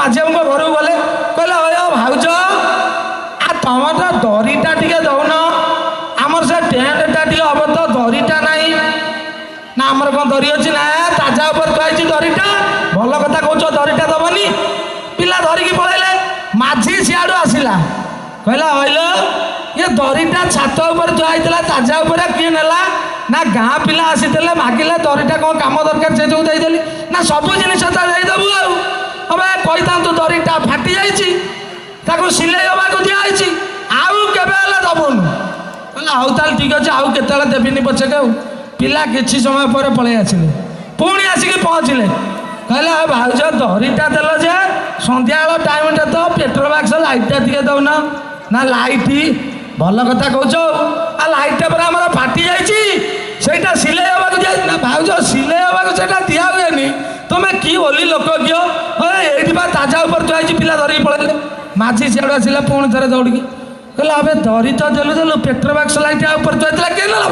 माझी बाबूଙ୍କ ଘରକୁ ଗଲେ କହିଲେ ଅୟ ଭାଉଜ ତମର ତ ଦରିଟା ଟିକେ ଦଉନ ଆମର ସେ ଟେଣ୍ଟଟା ଟିକେ ହବ ତ ଦରିଟା ନାହିଁ ନା ଆମର କ'ଣ ଦରି ଅଛି ନା ତାଜା ଉପରେ ଥୁଆହେଇଛି ଦରିଟା ଭଲ କଥା କହୁଛ ଦରିଟା ଦବନି ପିଲା ଧରିକି ପଳେଇଲେ ମାଝି ସିଆଡ଼ୁ ଆସିଲା କହିଲା ହଇଲ ଇଏ ଦରିଟା ଛାତ ଉପରେ ଥୁଆ ହେଇଥିଲା ତାଜା ଉପରେ କିଏ ନେଲା ନା ଗାଁ ପିଲା ଆସିଥିଲେ ମାଗିଲେ ଦରିଟା କ'ଣ କାମ ଦରକାର ସେ ଯୋଉ ଦେଇଦେଲି ନା ସବୁ ଜିନିଷ ତ ଦେଇଦେବୁ ଆଉ હવે କହିଥାନ୍ତୁ ଦରିଟା ଫାଟି ଯାଇଛି ତାକୁ ସିଲେଇ ହେବାକୁ ଦିଆହେଇଛି ଆଉ କେବେ ହେଲେ ଦେବୁନୁ କହିଲା ହଉ ତାହେଲେ ଠିକ୍ ଅଛି ଆଉ କେତେବେଳେ ଦେବିନି ପଛକେ ଆଉ ପିଲା କିଛି ସମୟ ପରେ ପଳେଇ ଆସିଲେ ପୁଣି ଆସିକି ପହଞ୍ଚିଲେ କହିଲେ ଭାଉଜ ଦରିଟା ଦେଲ ଯେ ସନ୍ଧ୍ୟାବେଳ ଟାଇମ୍ଟା ତ ପେଟ୍ରୋଲ ବାକ୍ସ ଲାଇଟ୍ଟା ଟିକେ ଦେଉନ ନା ଲାଇଟ୍ ଭଲ କଥା କହୁଛ ଆଉ ଲାଇଟ୍ଟା ପରେ ଆମର ଫାଟି ଯାଇଛି ସେଇଟା ସିଲେଇ ହେବାକୁ ଦିଆଯାଇଛି ନା ଭାଉଜ ସିଲେଇ ହେବାକୁ ସେଇଟା ଦିଆ ହୁଏନି ତୁମେ କି ଓଲି ଲୋକ କିଅ ଏଇଠି ବା ତାଜା ଉପରେ ଥୁଆହେଇଛି ପିଲା ଧରିକି ପଳେଇଲେ ମାଝି ସିଆଡ଼ୁ ଆସିଲା ପୁଣି ଥରେ ଦୌଡ଼ିକି କହିଲା ଏବେ ଧରି ତ ଦେଲୁ ପେଟ୍ରୋଲ ବାକ୍ସ ଲାଇଟ୍ ଉପରେ ଥୁଆଇଥିଲା କିଏ ନେଲା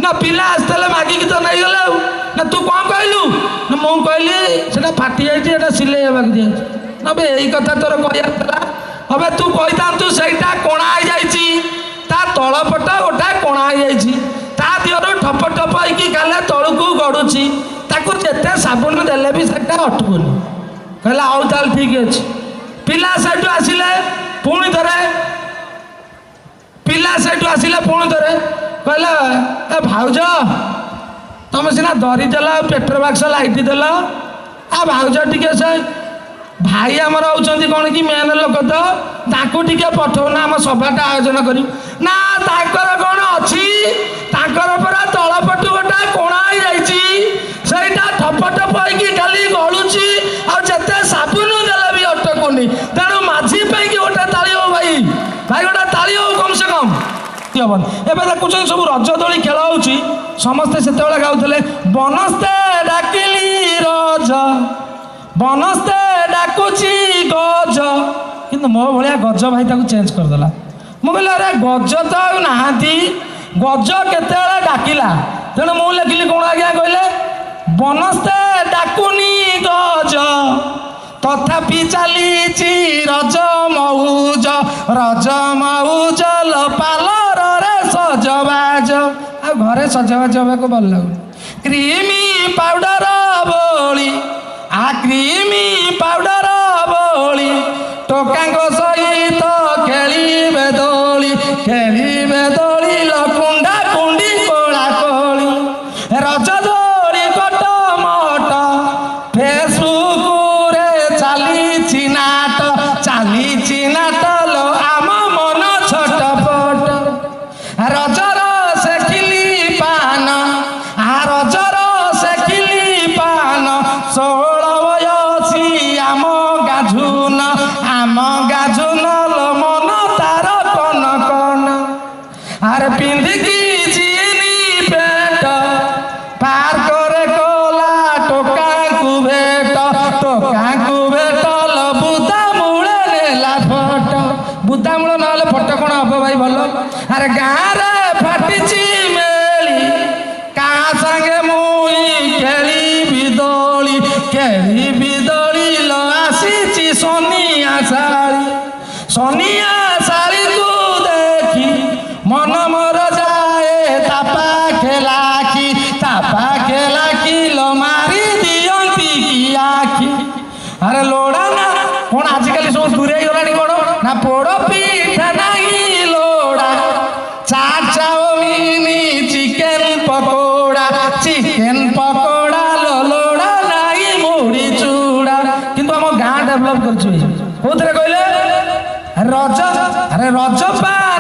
ନା ପିଲା ଆସିଥିଲେ ମାଗିକି ତ ନେଇଗଲେ ଆଉ ନା ତୁ କ'ଣ କହିଲୁ ନା ମୁଁ କହିଲି ସେଟା ଫାଟି ଯାଇଛି ଏଇଟା ସିଲେଇ ହେବାକୁ ଦିଆଯାଇଛି ନା ବେ ଏଇ କଥା ତୋର କହିବାର ଥିଲା હવે ତୁ କହିଥାନ୍ତୁ ସେଇଟା କଣା ହେଇଯାଇଛି ତା ତଳପଟ ଗୋଟା କଣା ହେଇଯାଇଛି ତା ଦେହରୁ ଠପ ଠପ ହେଇକି ଖାଲି ତଳକୁ ଗଡ଼ୁଛି ତାକୁ ଯେତେ ସାବୁନ ଦେଲେ ବି ସେଟା ଅଟକୁନି କହିଲା ହଉ ତାହେଲେ ଠିକ୍ ଅଛି ପିଲା ସେଇଠୁ ଆସିଲେ ପୁଣି ଥରେ କହିଲା ଏ ଭାଉଜ ତମେ ସିନା ଧରି ଦେଲ ପେଟ୍ରୋଲ ବାକ୍ସ ଲାଇଟ୍ ଦେଲ ଆଉ ଭାଉଜ ଟିକେ ସେ ଭାଇ ଆମର ହେଉଛନ୍ତି କ'ଣ କି ମେନ୍ ଲୋକ ତ ତାଙ୍କୁ ଟିକେ ପଠଉନ ଆମ ସଭାଟା ଆୟୋଜନ କରିବୁ ନା ତାଙ୍କର କ'ଣ ଅଛି ତାଙ୍କର ପରା ତଳପଟୁ ଗୋଟା କୋଣା ହେଇଯାଇଛି ସେଇଟା ଠପ ଠପ ହେଇକି ଖାଲି ଗଳୁଛି ଆଉ ଯେତେ ସାବୁନ ଦେଲେ ବି ଅଟକୁନି ତେଣୁ ମାଝି ପାଇଁକି ଗୋଟେ ତାଳି ହଉ ଭାଇ ଗୋଟେ ତାଳି ହଉ କମ୍ ସେ କମ୍ ହବନି ଏବେ ଦେଖୁଛନ୍ତି ସବୁ ରଜ ଦୋଳି ଖେଳ ହେଉଛି ସମସ୍ତେ ସେତେବେଳେ ଗାଉଥିଲେ ବନସ୍ତେ ଡାକିଲି ରଜ ବନସ୍ତେ ଡାକୁଛି ଗଜ କିନ୍ତୁ ମୋ ଭଳିଆ ଗଜ ଭାଇ ତାକୁ ଚେଞ୍ଜ କରିଦେଲା ମୁଁ କହିଲି ଆରେ ଗଜ ତ ଆଉ ନାହାନ୍ତି ଗଜ କେତେବେଳେ ଡାକିଲା ତେଣୁ ମୁଁ ଲେଖିଲି କ'ଣ ଆଜ୍ଞା କହିଲେ ବନସ୍ତେ ଡାକୁନି ଗଜ ତଥାପି ଚାଲିଛି ରଜ ମଉଜ ପାଲରରେ ସଜବାଜ ଆଉ ଘରେ ସଜବାଜ ହେବାକୁ ଭଲ ଲାଗୁନି କ୍ରିମି ପାଉଡର ବୋଳି କ୍ରିମି ପାଉଡର ବୋଳି ଟୋକାଙ୍କ ସହିତ ଖେଳିବେ ଦୋଳି କୁଣ୍ଡା କୁଣ୍ଡି କୋଳା କୋଳି ରଜ ଦୋଳି କଟ ମଟ ଫେସବୁକରେ ଚାଲିଛି ନାଟ लो ଆମ ମନ ଛଟପଟ ରଜର ସେକିଲି ପାନ ରଜର ସେକିଲି ପାନ 16 ବୟସୀ ଆମ ଗାଝୁନ लो ମନ ତାର କନ କନ ଆରେ ପିନ୍ଧିକି ଜିନି ପେଟ ପାର୍କରେ କଲା ଟୋକାଙ୍କୁ ଭେଟ लो ବୁଦା ମୂଳେ ନେଲା ଫଟୋ ବୁଦା ମୂଳ ନହେଲେ ଫଟୋ କ'ଣ ହବ ଭାଇ ଭଲ ଆରେ ଗାଁରେ ଫାଟିଛି ମେଳି କାହା ସାଙ୍ଗେ ମୁଇଁ ଖେଳିବି ଦୋଳି लो ଆସିଛି ସନିଆ ଶାଳୀକୁ ଦେଖି ମନ ମୋର ଯାଏ ତାପା ଖେଲାକି लो ମାରି ଦିଅନ୍ତି କି ଆଖି ଆରେ ଲୋଡ଼ା ନା କ'ଣ ଆଜିକାଲି ସବୁ ଦୂରେଇ ଗଲାଣି କ'ଣ ନା ପୋଡ଼ ପିଠା ନାହିଁ ଲୋଡ଼ା ଚାଟ୍ ଚାଉମିନ ଚିକେନ ପକୋଡ଼ା ଲୋଡ଼ା ନାହିଁ ମୁଢ଼ି ଚୁଡ଼ା କିନ୍ତୁ ଆମ ଗାଁ ଡେଭଲପ୍ କରିଛି କୋଉଥିରେ କହିଲେ ରଜ ପାନ